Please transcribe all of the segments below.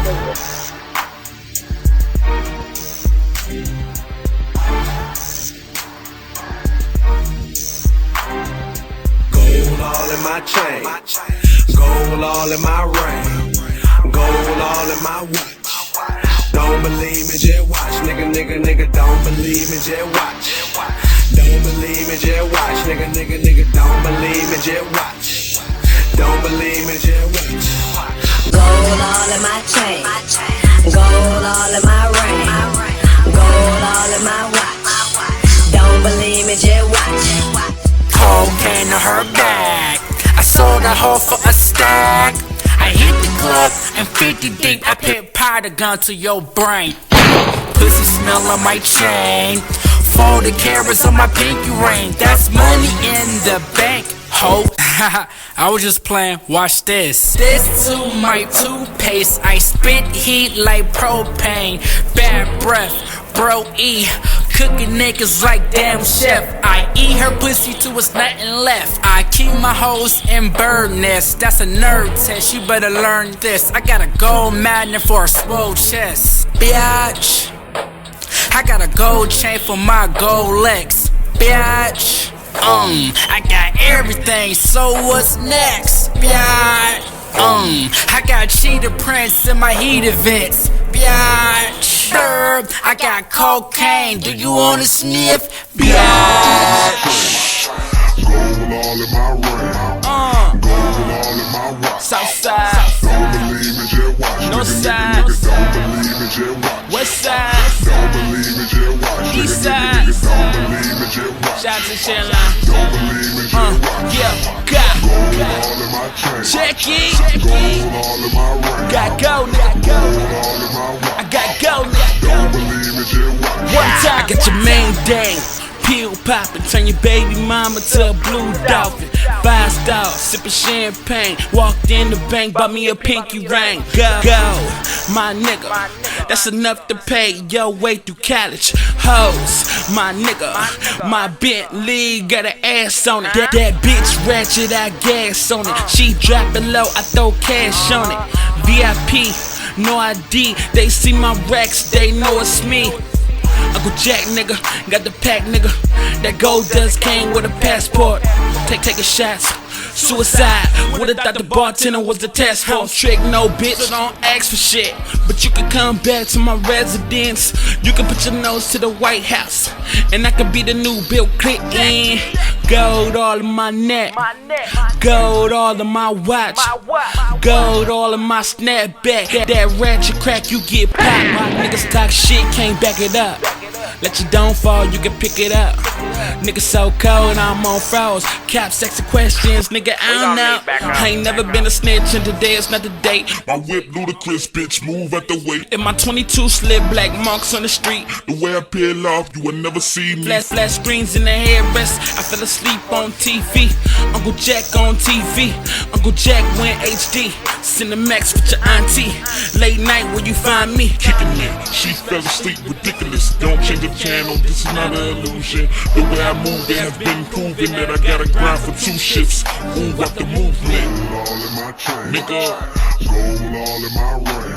Gold all in my chain, gold all in my ring, gold all in my watch. Don't believe me, just watch. Nigga, don't believe me, just watch. Don't believe me, just watch. Nigga, don't believe me, just watch. Don't believe me, just watch. Gold all in my chain, gold all in my ring, gold all in my watch. Don't believe me, just watch. Cocaine to her bag, I sold a hoe for a stack. I hit the club and 50 deep, I put powder gun to your brain. Pussy smell on my chain, 40 carats on my pinky ring. That's money in the bank, ho. I was just playing, watch this. This to my toothpaste, I spit heat like propane. Bad breath, bro E, cooking niggas like damn chef. I eat her pussy till it's nothing left. I keep my hoes in bird nest, that's a nerd test, you better learn this. I got a gold magnet for a swole chest, biatch. I got a gold chain for my gold legs, biatch. I got everything, so what's next, biatch? I got cheetah prints in my heat events, biatch. I got cocaine, do you wanna sniff, biatch? Gold all in my ring, gold all in my watch. Southside, Don't believe me, just watch. Northside, Nigga, don't believe me, just watch. Westside, Don't believe me, just watch. Eastside, Don't believe me, just watch. shout out to Shenline. Don't believe me, just watch. Yeah, Gold all in my chain, check it. gold all in my ring, Got gold, nigga, gold all in my watch. I got gold, nigga. Don't believe me, just watch. One time, I got your main dang. Pill poppin', turn your baby mama to a blue dolphin. 5 stars, sippin' champagne. Walked in the bank, bought me a pinky ring. Go, my nigga, that's enough to pay your way through college. Hoes, my nigga, my Bentley got an ass on it. That bitch ratchet, I gas on it. She drop it low, I throw cash on it. VIP, no ID, they see my racks, they know it's me. Uncle Jack, nigga, got the pack, nigga. That gold dust came with a passport. Taking shots, suicide. Would've thought the bartender was the task force. Trick, no bitch, so don't ask for shit. But you can come back to my residence. You can put your nose to the White House, and I could be the new Bill Clinton. Gold all in my neck, gold all in my watch, gold all in my snapback. That ratchet crack, you get popped. My niggas talk shit, can't back it up. Let you don't fall, you can pick it up. Nigga so cold, I'm on froze. Cap sexy questions, nigga, I don't know. I ain't never been a snitch, and today is not the date. My whip ludicrous, bitch, move out the way. In my 22 slip, black marks on the street. The way I peel off, you will never see me. Flash screens in the headrest, I fell asleep on TV. Uncle Jack on TV, Uncle Jack went HD. Cinemax with your auntie, late night where you find me. Kicking it, she fell asleep, ridiculous. Don't change the channel, this is not an illusion. The way I move, it has been proven that I gotta grind for 2 shifts. Move up the movement. Gold all in my chain, nigga. Gold all in my ring,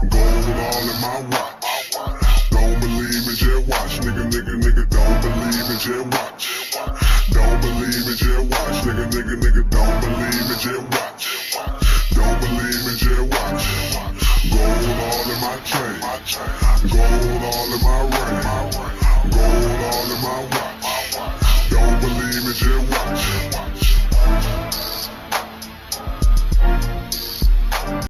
gold all in my watch. Don't believe me, just watch. Nigga, don't believe me, just watch. Don't believe me, just watch. Nigga, don't believe me, just watch. Don't believe me, just watch. Gold all in my chain, gold all in my ring, gold all in my watch.